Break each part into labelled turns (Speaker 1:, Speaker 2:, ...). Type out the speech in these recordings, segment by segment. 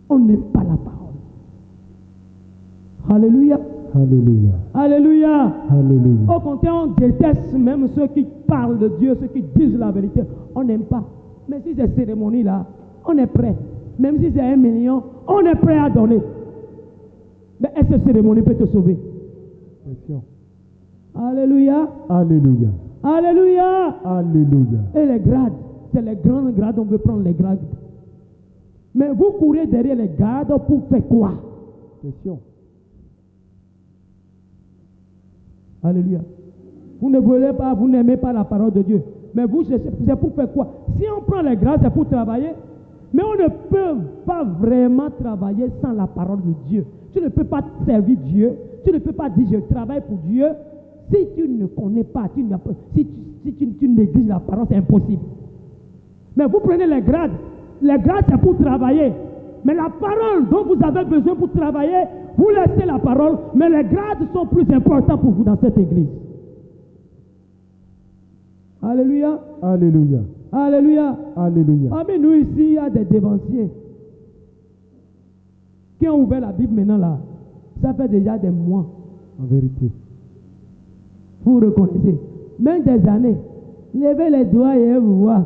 Speaker 1: On n'aime pas la parole. Alléluia.
Speaker 2: Alléluia.
Speaker 1: Alléluia.
Speaker 2: Alléluia.
Speaker 1: Au contraire, on déteste même ceux qui parlent de Dieu, ceux qui disent la vérité. On n'aime pas. Mais si c'est cérémonie là, on est prêt. Même si c'est 1 million, on est prêt à donner. Mais est-ce que cette cérémonie peut te sauver?
Speaker 2: Question.
Speaker 1: Alléluia.
Speaker 2: Alléluia.
Speaker 1: Alléluia.
Speaker 2: Alléluia.
Speaker 1: Et les grades, c'est les grands grades, on veut prendre les grades. Mais vous courez derrière les grades pour faire quoi?
Speaker 2: Question.
Speaker 1: Alléluia. Vous ne voulez pas, vous n'aimez pas la parole de Dieu. Mais vous, c'est pour faire quoi? Si on prend les grades, c'est pour travailler. Mais on ne peut pas vraiment travailler sans la parole de Dieu. Tu ne peux pas servir Dieu. Tu ne peux pas dire je travaille pour Dieu. Si tu ne connais pas, si tu négliges la parole, c'est impossible. Mais vous prenez les grades. Les grades, c'est pour travailler. Mais la parole dont vous avez besoin pour travailler, vous laissez la parole, mais les grades sont plus importants pour vous dans cette église. Alléluia.
Speaker 2: Alléluia.
Speaker 1: Alléluia.
Speaker 2: Alléluia.
Speaker 1: Parmi nous ici, il y a des dévanciers qui ont ouvert la Bible maintenant là. Ça fait déjà des mois.
Speaker 2: En vérité.
Speaker 1: Vous reconnaissez. Même des années. Levez les doigts et vous voir.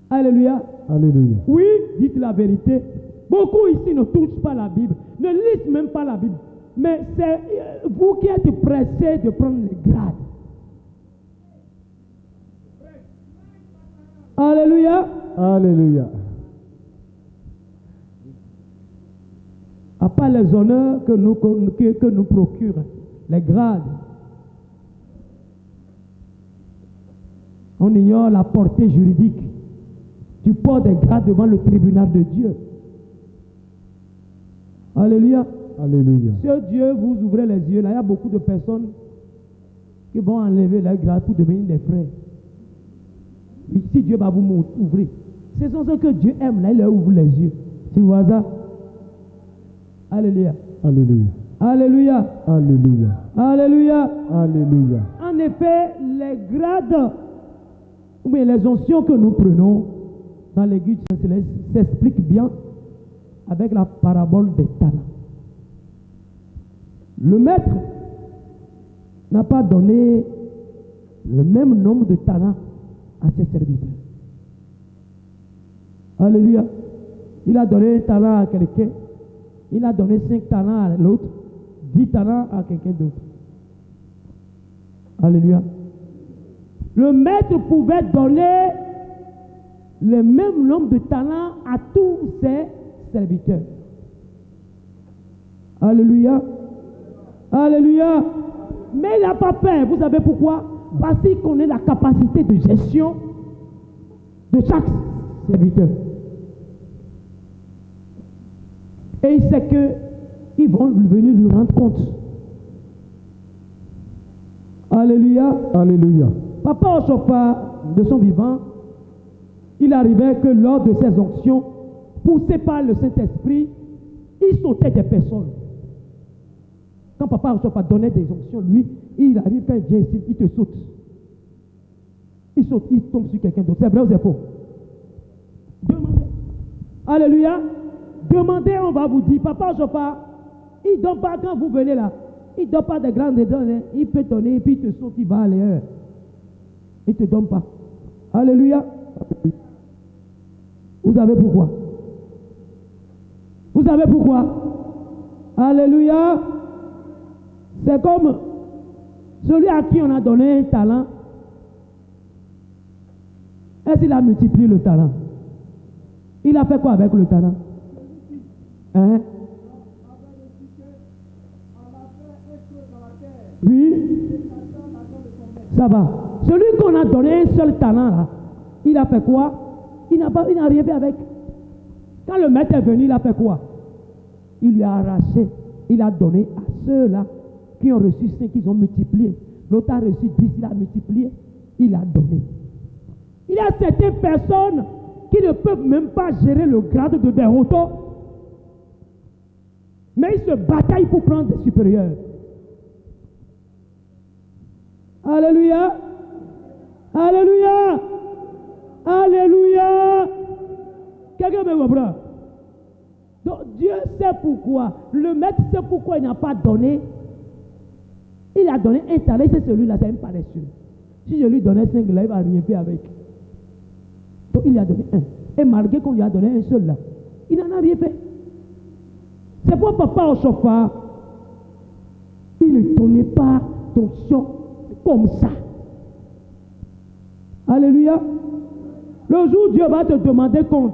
Speaker 1: Alléluia.
Speaker 2: Alléluia.
Speaker 1: Oui, dites la vérité. Beaucoup ici ne touchent pas la Bible, ne lisent même pas la Bible. Mais c'est vous qui êtes pressés de prendre les grades. Alléluia.
Speaker 2: Alléluia.
Speaker 1: À part les honneurs que nous procurent, les grades, on ignore la portée juridique. Tu portes des grades devant le tribunal de Dieu. Alléluia.
Speaker 2: Alléluia.
Speaker 1: Si Dieu vous ouvrez les yeux, là, il y a beaucoup de personnes qui vont enlever leurs grades pour devenir des frères. Oui, si Dieu va vous ouvrir, ce sont ceux que Dieu aime, là, il leur ouvre les yeux. Tu vois ça? Alléluia.
Speaker 2: Alléluia.
Speaker 1: Alléluia.
Speaker 2: Alléluia.
Speaker 1: Alléluia.
Speaker 2: Alléluia.
Speaker 1: En effet, les grades, ou bien les onctions que nous prenons dans l'église céleste s'expliquent bien avec la parabole des talents. Le maître n'a pas donné le même nombre de talents à ses serviteurs. Alléluia. Il a donné un talent à quelqu'un, il a donné 5 talents à l'autre, 10 talents à quelqu'un d'autre. Alléluia. Le maître pouvait donner le même nombre de talents à tous ses serviteurs. Alléluia. Alléluia. Mais il n'a pas peur. Vous savez pourquoi? Parce qu'il connaît la capacité de gestion de chaque serviteur. Et il sait qu'ils vont venir lui rendre compte. Alléluia.
Speaker 2: Alléluia.
Speaker 1: Papa Osofa, de son vivant, il arrivait que lors de ses onctions, poussé par le Saint-Esprit, il sautait des personnes. Quand Papa Osofa donnait des onctions, lui, il arrive quand il vient ici, il te saute. Il saute, il tombe sur quelqu'un d'autre. C'est vrai ou c'est faux? Demandez. Alléluia. Demandez, on va vous dire. Papa Osofa, il ne donne pas quand vous venez là. Il ne donne pas des grandes données. Hein. Il peut donner, et puis il te saute, il va aller. Il ne te donne pas. Alléluia. Vous savez pourquoi? Vous savez pourquoi? Alléluia. C'est comme celui à qui on a donné un talent. Est-ce qu'il a multiplié le talent? Il a fait quoi avec le talent? Hein? Oui. Ça va. Celui qu'on a donné un seul talent là, il a fait quoi? Il n'a rien fait avec. Quand le maître est venu, il a fait quoi? Il lui a arraché. Il a donné à ceux-là qui ont reçu 5, ils ont multiplié. L'autre a reçu 10, il a multiplié. Il a donné. Il y a certaines personnes qui ne peuvent même pas gérer le grade de des autos. Mais ils se bataillent pour prendre des supérieurs. Alléluia. Alléluia. Alléluia. Quelqu'un que me comprend? Donc Dieu sait pourquoi. Le maître sait pourquoi il n'a pas donné. Il a donné un talent, c'est celui-là, c'est un paresseux. Si je lui donnais 5, là, il ne va rien faire avec. Donc il lui a donné un. Et malgré qu'on lui a donné un seul là, il n'en a rien fait. C'est pour papa au chauffard. Il ne donnait pas d'onction comme ça. Alléluia. Le jour où Dieu va te demander compte,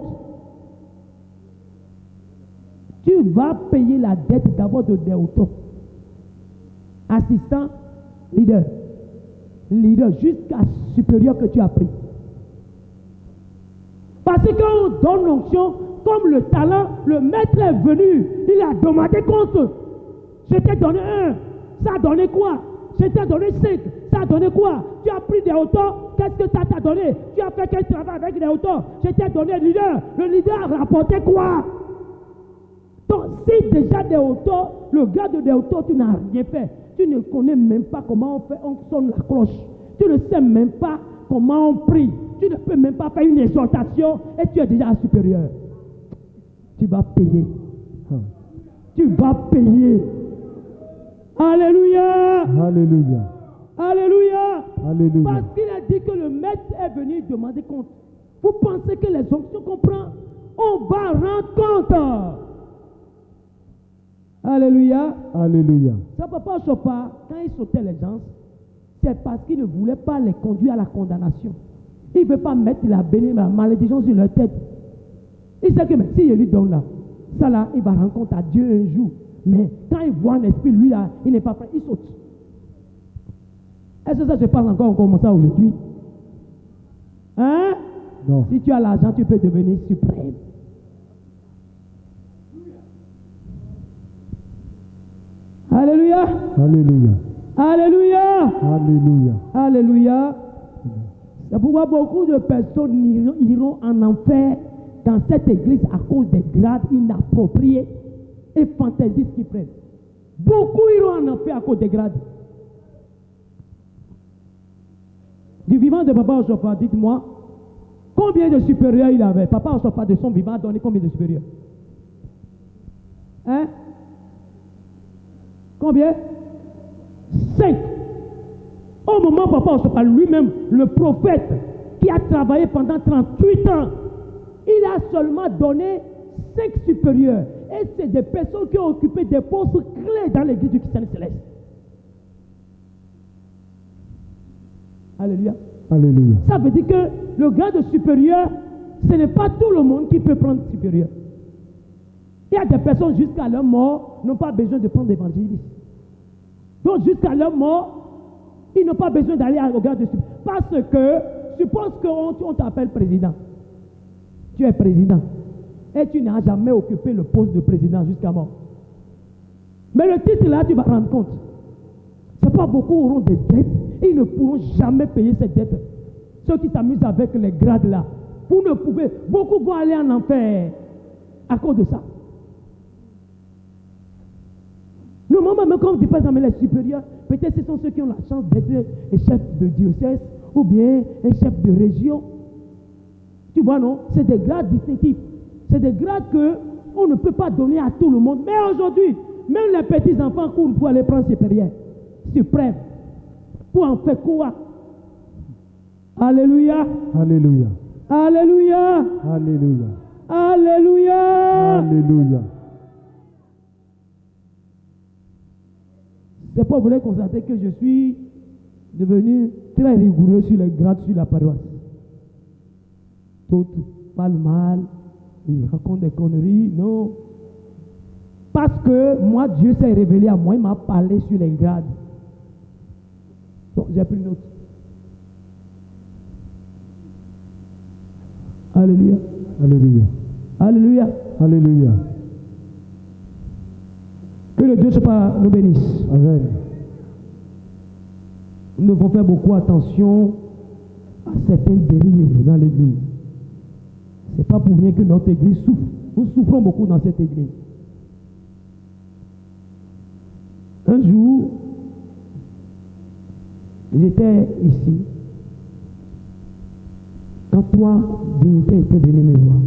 Speaker 1: tu vas payer la dette d'abord de Déoto. Assistant, leader, jusqu'à supérieur que tu as pris. Parce que quand on donne l'onction, comme le talent, le maître est venu, il a demandé compte. Je t'ai donné 1, ça a donné quoi? Je t'ai donné 5, ça a donné quoi? Tu as pris des hauteurs, qu'est-ce que ça t'a donné? Tu as fait quel travail avec des hauteurs? Je t'ai donné leader, le leader a rapporté quoi? Donc si déjà des hauteurs, le gars de des hauteurs, tu n'as rien fait. Tu ne connais même pas comment on sonne la cloche. Tu ne sais même pas comment on prie. Tu ne peux même pas faire une exhortation et tu es déjà supérieur. Tu vas payer. Tu vas payer. Alléluia.
Speaker 2: Alléluia.
Speaker 1: Alléluia.
Speaker 2: Alléluia.
Speaker 1: Parce qu'il a dit que le maître est venu demander compte. Vous pensez que les onctions qu'on prend, on va rendre compte. Alléluia.
Speaker 2: Alléluia.
Speaker 1: Ça papa Chopin, quand il sautait les gens, c'est parce qu'il ne voulait pas les conduire à la condamnation. Il ne veut pas mettre la malédiction sur leur tête. Il sait que mais, si je lui donne là, ça là, il va rendre compte à Dieu un jour. Mais quand il voit un esprit, lui là, il n'est pas prêt, il saute. Est-ce que ça se passe encore comme ça aujourd'hui? Hein?
Speaker 2: Non.
Speaker 1: Si tu as l'argent, tu peux devenir suprême. Alléluia.
Speaker 2: Alléluia.
Speaker 1: Alléluia.
Speaker 2: Alléluia.
Speaker 1: Alléluia. C'est pourquoi beaucoup de personnes iront en enfer dans cette église à cause des grades inappropriés et fantaisistes qu'ils prennent. Beaucoup iront en enfer à cause des grades. Du vivant de Papa Oshofa, dites-moi, combien de supérieurs il avait? Papa Oshofa de son vivant a donné combien de supérieurs? Hein? Combien? 5. Au moment où Papa Oshofa lui-même, le prophète, qui a travaillé pendant 38 ans, il a seulement donné 5 supérieurs. Et c'est des personnes qui ont occupé des postes clés dans l'église du Christianisme céleste. Alléluia.
Speaker 2: Alléluia.
Speaker 1: Ça veut dire que le grade supérieur, ce n'est pas tout le monde qui peut prendre supérieur. Il y a des personnes jusqu'à leur mort n'ont pas besoin de prendre l'évangéliste. Donc jusqu'à leur mort, ils n'ont pas besoin d'aller au grade supérieur. Parce que, suppose qu'on t'appelle président. Tu es président. Et tu n'as jamais occupé le poste de président jusqu'à mort. Mais le titre là, tu vas rendre compte. C'est pas beaucoup auront des dettes. Ils ne pourront jamais payer ces dettes. Ceux qui s'amusent avec les grades là. Vous ne pouvez. Beaucoup vont aller en enfer à cause de ça. Normalement, même quand on dit par exemple les supérieurs, peut-être ce sont ceux qui ont la chance d'être les chefs de diocèse ou bien un chef de région. Tu vois, non? C'est des grades distinctifs. C'est des grades qu'on ne peut pas donner à tout le monde. Mais aujourd'hui, même les petits enfants courent pour aller prendre supérieur, suprême. Pour en faire quoi? Alléluia.
Speaker 2: Alléluia.
Speaker 1: Alléluia.
Speaker 2: Alléluia.
Speaker 1: Alléluia.
Speaker 2: Alléluia.
Speaker 1: C'est pas vous voulez constater que je suis devenu très rigoureux sur les grades sur la paroisse. Tout parle mal, ils racontent des conneries, non. Parce que moi, Dieu s'est révélé à moi, il m'a parlé sur les grades. Donc j'ai pris note. Alléluia.
Speaker 2: Alléluia.
Speaker 1: Alléluia.
Speaker 2: Alléluia.
Speaker 1: Que le Dieu nous bénisse.
Speaker 2: Amen.
Speaker 1: Nous devons faire beaucoup attention à certaines dérives dans l'église. Ce n'est pas pour rien que notre église souffre. Nous souffrons beaucoup dans cette église. Un jour, j'étais ici. Quand 3 dignitaires étaient venus me voir.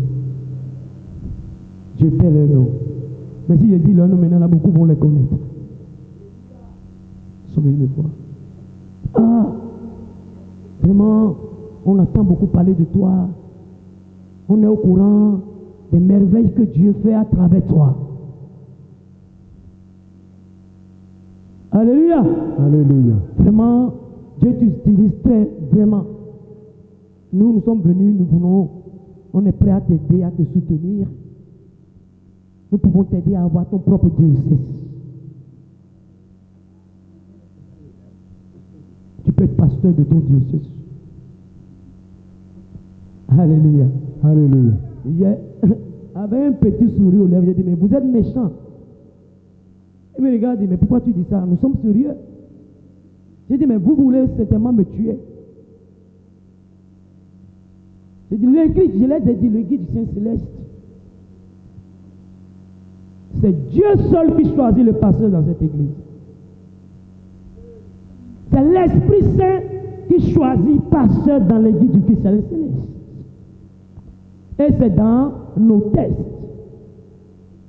Speaker 1: Je tais leur nom. Mais si je dis leur nom maintenant, là, beaucoup vont les connaître. Ils sont venus me voir. Ah, vraiment, on entend beaucoup parler de toi. On est au courant des merveilles que Dieu fait à travers toi. Alléluia.
Speaker 2: Alléluia.
Speaker 1: Vraiment, Dieu t'utilise très vraiment. Nous sommes venus, nous voulons, on est prêt à t'aider, à te soutenir. Nous pouvons t'aider à avoir ton propre diocèse. Tu peux être pasteur de ton diocèse. Alléluia.
Speaker 2: Alléluia.
Speaker 1: Avec un petit sourire aux lèvres, j'ai dit, mais vous êtes méchant. Il me regarde, il dit, mais pourquoi tu dis ça? Nous sommes sérieux. J'ai dit, mais vous voulez certainement me tuer. J'ai dit, l'église, je les ai dit, l'église du Saint-Céleste. C'est Dieu seul qui choisit le pasteur dans cette église. C'est l'Esprit Saint qui choisit pasteur dans l'église du Christ Céleste. Et c'est dans nos tests.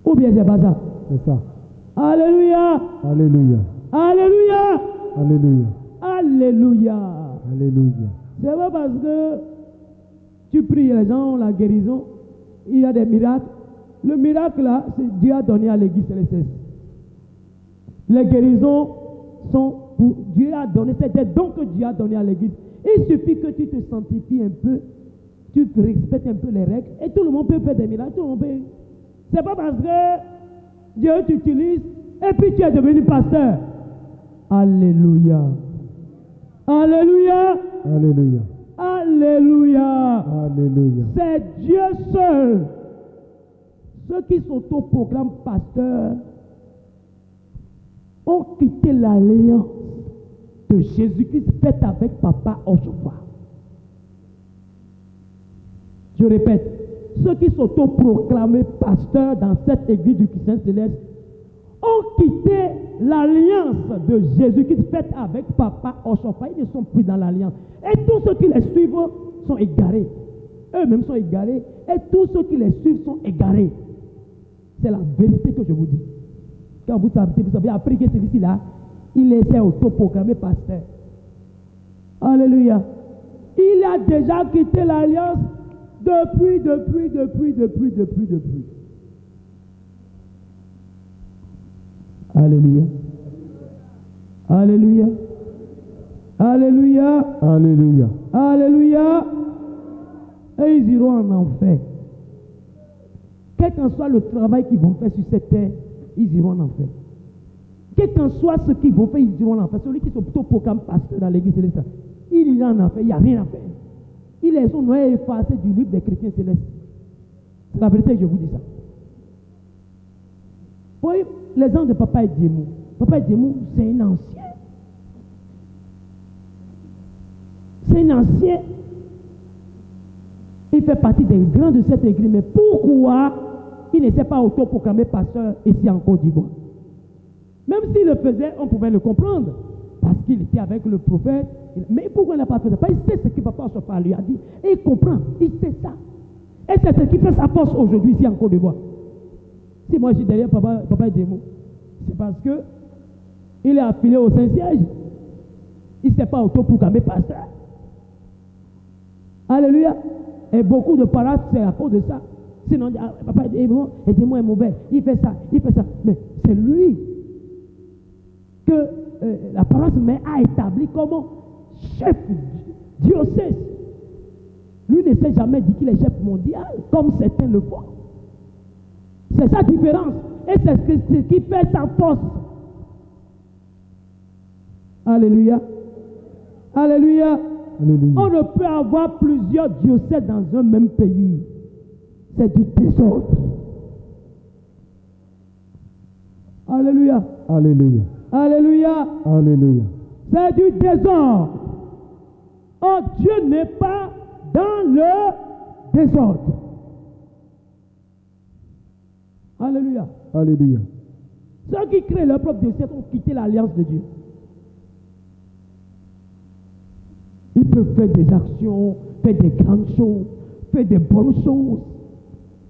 Speaker 1: Ou bien c'est pas ça?
Speaker 2: C'est ça.
Speaker 1: Alléluia.
Speaker 2: Alléluia.
Speaker 1: Alléluia.
Speaker 2: Alléluia.
Speaker 1: Alléluia.
Speaker 2: Alléluia.
Speaker 1: C'est pas parce que tu pries, les gens ont la guérison, il y a des miracles. Le miracle là, c'est Dieu a donné à l'église céleste. Les guérisons sont pour Dieu a donné, c'est des dons que Dieu a donné à l'église. Il suffit que tu te sanctifies un peu, tu respectes un peu les règles, et tout le monde peut faire des miracles, tout le monde peut. C'est pas parce que Dieu t'utilise, et puis tu es devenu pasteur. Alléluia. Alléluia.
Speaker 2: Alléluia.
Speaker 1: Alléluia.
Speaker 2: Alléluia.
Speaker 1: C'est Dieu seul. Ceux qui s'autoproclament pasteurs ont quitté l'alliance de Jésus-Christ faite avec Papa Osopha. Je répète, ceux qui s'autoproclament pasteurs dans cette église du Christ Céleste ont quitté l'alliance de Jésus-Christ faite avec Papa Osopha. Ils ne sont plus dans l'alliance. Et tous ceux qui les suivent sont égarés. Eux-mêmes sont égarés. Et tous ceux qui les suivent sont égarés. C'est la vérité que je vous dis. Quand vous avez appris que celui-ci-là, il essaie autoproclamé pasteur. Alléluia. Il a déjà quitté l'alliance depuis. Alléluia. Alléluia. Alléluia.
Speaker 2: Alléluia.
Speaker 1: Alléluia. Et ils iront en enfer. Quel qu'en soit le travail qu'ils vont faire sur cette terre, ils iront en enfer. Quel qu'en soit ce qu'ils vont faire, ils iront en enfer. Celui qui s'autoproclame pasteur dans l'église céleste, il ira en enfer, il n'y a rien à faire. Il est son nom effacé du livre des chrétiens célestes. C'est la vérité, je vous dis ça. Oui, les ans de Papa Edjemou. Papa Edjemou, c'est un ancien. C'est un ancien. Il fait partie des grands de cette église. Mais pourquoi il ne s'est pas autoproclamé pasteur ici en Côte d'Ivoire? Même s'il le faisait, on pouvait le comprendre. Parce qu'il était avec le prophète. Mais pourquoi il n'a pas fait ça? Parce qu'il sait ce que Papa Osopha lui a dit. Et il comprend. Il sait ça. Et c'est ce qui fait sa force aujourd'hui ici en Côte d'Ivoire. Si moi je suis derrière Papa Edjemou, c'est parce que il est affilié au Saint-Siège. Il ne s'est pas autoproclamé pasteur. Alléluia. Et beaucoup de parents, c'est à cause de ça. Sinon, Papa Edjemou est mauvais. Il fait ça, il fait ça. Mais c'est lui que la paroisse mère a établi comme chef diocèse. Lui ne s'est jamais dit qu'il est chef mondial, comme certains le font. C'est sa différence. Et c'est ce qui fait sa force. Alléluia. Alléluia.
Speaker 2: Alléluia.
Speaker 1: On ne peut avoir plusieurs diocèses dans un même pays. C'est du désordre. Alléluia.
Speaker 2: Alléluia.
Speaker 1: Alléluia.
Speaker 2: Alléluia.
Speaker 1: C'est du désordre. Oh, Dieu n'est pas dans le désordre. Alléluia.
Speaker 2: Alléluia.
Speaker 1: Ceux qui créent leur propre diocèse ont quitté l'alliance de Dieu. Ils peuvent faire des actions, faire des grandes choses, faire des bonnes choses.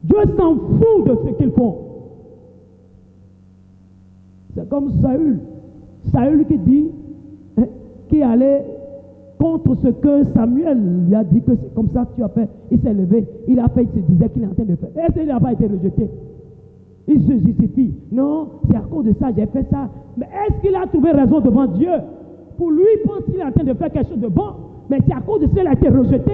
Speaker 1: Dieu s'en fout de ce qu'ils font. C'est comme Saül. Saül qui dit, qui allait contre ce que Samuel lui a dit que c'est comme ça que tu as fait. Il s'est levé, il a fait, il se disait qu'il est en train de faire. Et il n'a pas été rejeté. Il se justifie. Non, c'est à cause de ça, j'ai fait ça. Mais est-ce qu'il a trouvé raison devant Dieu? Pour lui, il pense qu'il est en train de faire quelque chose de bon. Mais c'est à cause de ça qu'il a été rejeté.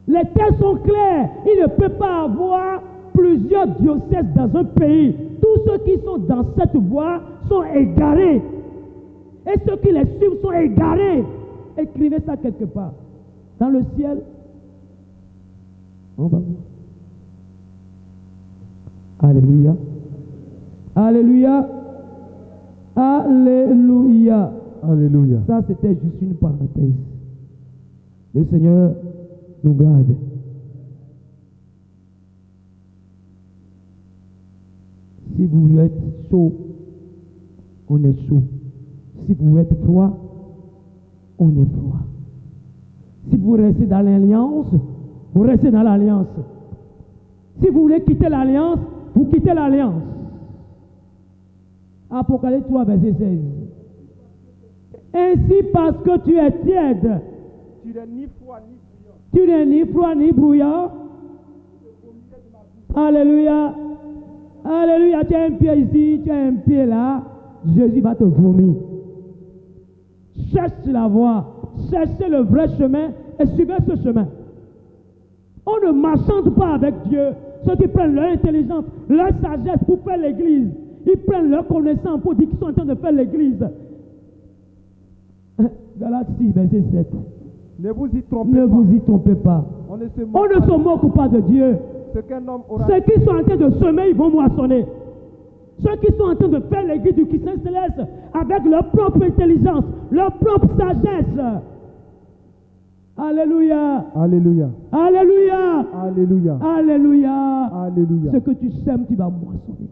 Speaker 1: Les textes sont clairs. Il ne peut pas avoir plusieurs diocèses dans un pays. Tous ceux qui sont dans cette voie sont égarés. Et ceux qui les suivent sont égarés. Écrivez ça quelque part. Dans le ciel, on va voir. Alléluia. Alléluia. Alléluia.
Speaker 2: Alléluia.
Speaker 1: Ça, c'était juste une parenthèse. Le Seigneur nous garde. Si vous êtes chaud, on est chaud. Si vous êtes froid, on est froid. Si vous restez dans l'alliance, vous restez dans l'alliance. Si vous voulez quitter l'alliance, vous quittez l'alliance. Apocalypse 3, verset 16. Ainsi, parce que tu es tiède,
Speaker 2: Tu n'es ni froid ni bouillant.
Speaker 1: tu n'es ni froid ni brouillard. Alléluia. Alléluia. Tu as un pied ici, tu as un pied là. Jésus va te vomir. Cherche la voie. Cherchez le vrai chemin et suivez ce chemin. On ne marchande pas avec Dieu. Ceux qui prennent leur intelligence, leur sagesse pour faire l'église. Ils prennent leur connaissance pour dire qu'ils sont en train de faire l'église. Galates 6, verset 7.
Speaker 2: Ne vous y trompez
Speaker 1: Ne
Speaker 2: pas.
Speaker 1: vous y trompez pas.
Speaker 2: On ne se
Speaker 1: On
Speaker 2: moque
Speaker 1: ne
Speaker 2: pas.
Speaker 1: se moque pas de Dieu.
Speaker 2: Ce qu'un homme aura.
Speaker 1: Ceux qui sont en train de semer, ils vont moissonner. Ceux qui sont en train de faire l'église du Christ céleste avec leur propre intelligence, leur propre sagesse. Alléluia.
Speaker 2: Alléluia.
Speaker 1: Alléluia.
Speaker 2: Alléluia.
Speaker 1: Alléluia.
Speaker 2: Alléluia.
Speaker 1: Ce que tu sèmes, tu vas moissonner.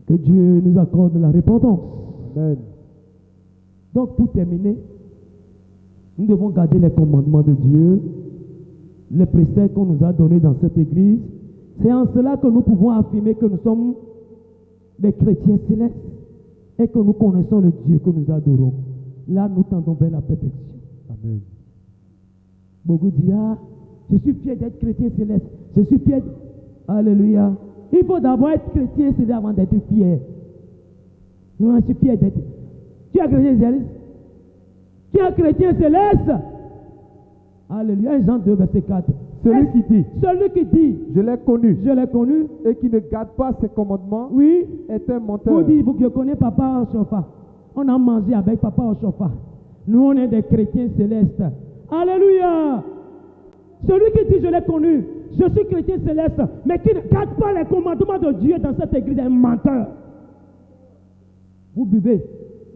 Speaker 1: Que Dieu nous accorde la repentance.
Speaker 2: Amen.
Speaker 1: Donc, pour terminer, nous devons garder les commandements de Dieu, les préceptes qu'on nous a donnés dans cette église. C'est en cela que nous pouvons affirmer que nous sommes des chrétiens célestes et que nous connaissons le Dieu que nous adorons. Là, nous tendons vers la perfection.
Speaker 2: Amen.
Speaker 1: Beaucoup disent, ah, je suis fier d'être chrétien céleste. Je suis fier. Alléluia. Il faut d'abord être chrétien céleste avant d'être fier. Non, je suis fier d'être. Tu es chrétien céleste? Tu es chrétien céleste? Alléluia. 1 Jean 2, verset 4.
Speaker 2: Celui qui dit,
Speaker 1: Celui qui dit,
Speaker 2: je l'ai connu,
Speaker 1: je l'ai connu,
Speaker 2: et qui ne garde pas ses commandements,
Speaker 1: oui,
Speaker 2: est un menteur.
Speaker 1: vous dites, je connais papa au chauffard. On a mangé avec papa au chauffard. Nous, on est des chrétiens célestes. Alléluia. Celui qui dit, je l'ai connu, je suis chrétien céleste, mais qui ne garde pas les commandements de Dieu dans cette église, est un menteur. Vous buvez,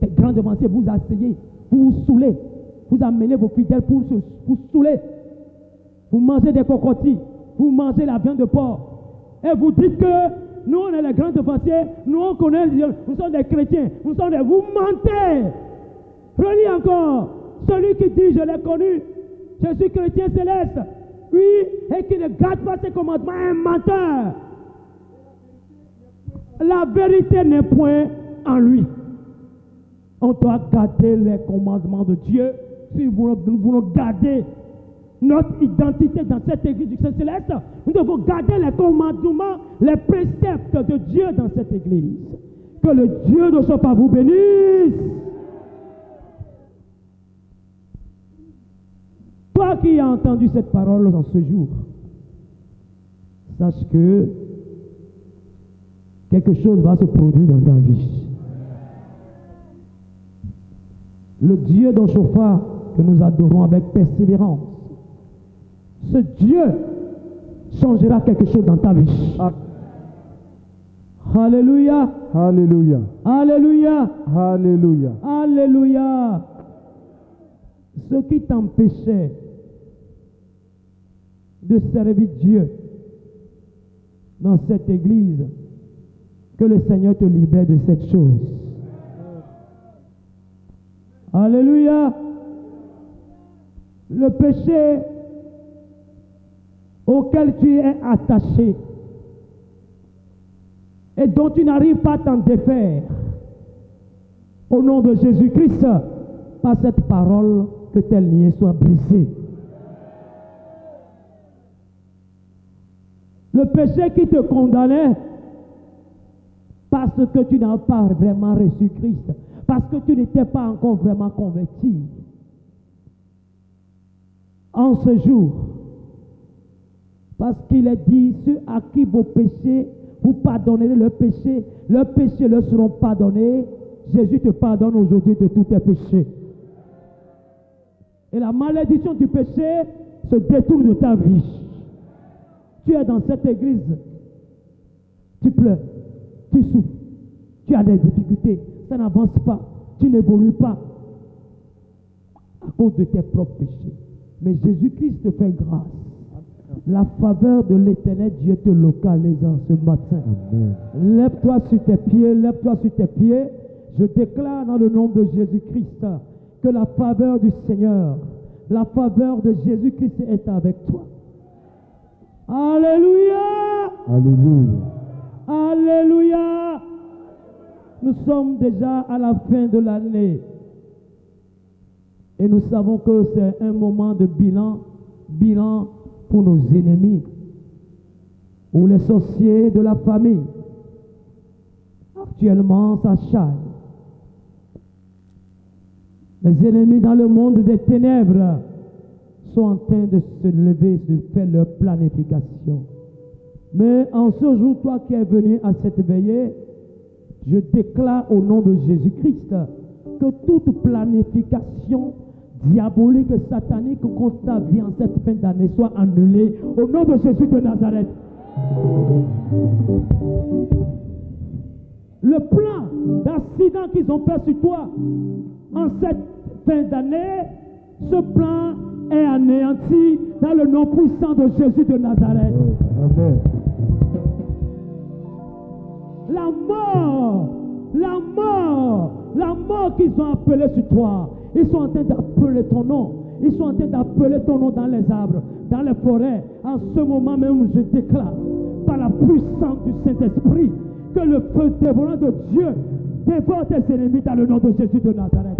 Speaker 1: des grands devanciers, vous asseyez, vous vous saoulez, vous amenez vos fidèles pour saouler. Vous mangez des cocotilles, vous mangez la viande de porc. Et vous dites que nous, on est les grands devanciers, nous, on connaît Dieu, nous sommes des chrétiens, nous sommes des... Vous mentez. Relis encore. Celui qui dit, je l'ai connu, je suis chrétien céleste, oui, et qui ne garde pas ses commandements, est un menteur. La vérité n'est point en lui. On doit garder les commandements de Dieu si nous voulons garder notre identité dans cette église du Saint-Céleste. Nous devons garder les commandements, les préceptes de Dieu dans cette église. Que le Dieu de Chauffard vous bénisse. Toi qui as entendu cette parole en ce jour, sache que quelque chose va se produire dans ta vie. Le Dieu de Chauffard que nous adorons avec persévérance, ce Dieu changera quelque chose dans ta vie. Alléluia.
Speaker 2: Alléluia.
Speaker 1: Alléluia.
Speaker 2: Alléluia.
Speaker 1: Alléluia. Ce qui t'empêchait de servir Dieu dans cette église, que le Seigneur te libère de cette chose. Alléluia. Le péché auquel tu es attaché et dont tu n'arrives pas à t'en défaire. Au nom de Jésus-Christ, par cette parole, que tes liens soient brisés. Le péché qui te condamnait, parce que tu n'as pas vraiment reçu Christ, parce que tu n'étais pas encore vraiment converti. En ce jour, parce qu'il est dit, ceux à qui vos péchés, vous pardonnerez leurs péchés leur seront pardonnés. Jésus te pardonne aujourd'hui de tous tes péchés. Et la malédiction du péché se détourne de ta vie. Tu es dans cette église, tu pleures, tu souffres, tu as des difficultés, ça n'avance pas, tu n'évolues pas à cause de tes propres péchés. Mais Jésus-Christ te fait grâce. La faveur de l'Éternel Dieu te localise en ce matin.
Speaker 2: Amen.
Speaker 1: Lève-toi sur tes pieds, lève-toi sur tes pieds. Je déclare dans le nom de Jésus-Christ que la faveur du Seigneur, la faveur de Jésus-Christ est avec toi. Alléluia!
Speaker 2: Alléluia.
Speaker 1: Alléluia! Nous sommes déjà à la fin de l'année. Et nous savons que c'est un moment de bilan pour nos ennemis, ou les sorciers de la famille. Actuellement, ça charge. Les ennemis dans le monde des ténèbres sont en train de se lever, de faire leur planification. Mais en ce jour, toi qui es venu à cette veillée, je déclare au nom de Jésus-Christ que toute planification diabolique et satanique contre ta vie en cette fin d'année soit annulée au nom de Jésus de Nazareth. Le plan d'accident qu'ils ont fait sur toi en cette fin d'année, ce plan est anéanti dans le nom puissant de Jésus de Nazareth.
Speaker 2: Amen.
Speaker 1: La mort qu'ils ont appelée sur toi, ils sont en train d'appeler ton nom. Ils sont en train d'appeler ton nom dans les arbres, dans les forêts. En ce moment même, je déclare, par la puissance du Saint-Esprit, que le feu dévorant de Dieu dévore tes ennemis dans le nom de Jésus de Nazareth.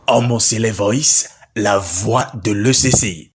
Speaker 3: Homo Voice, la voix de l'ECC.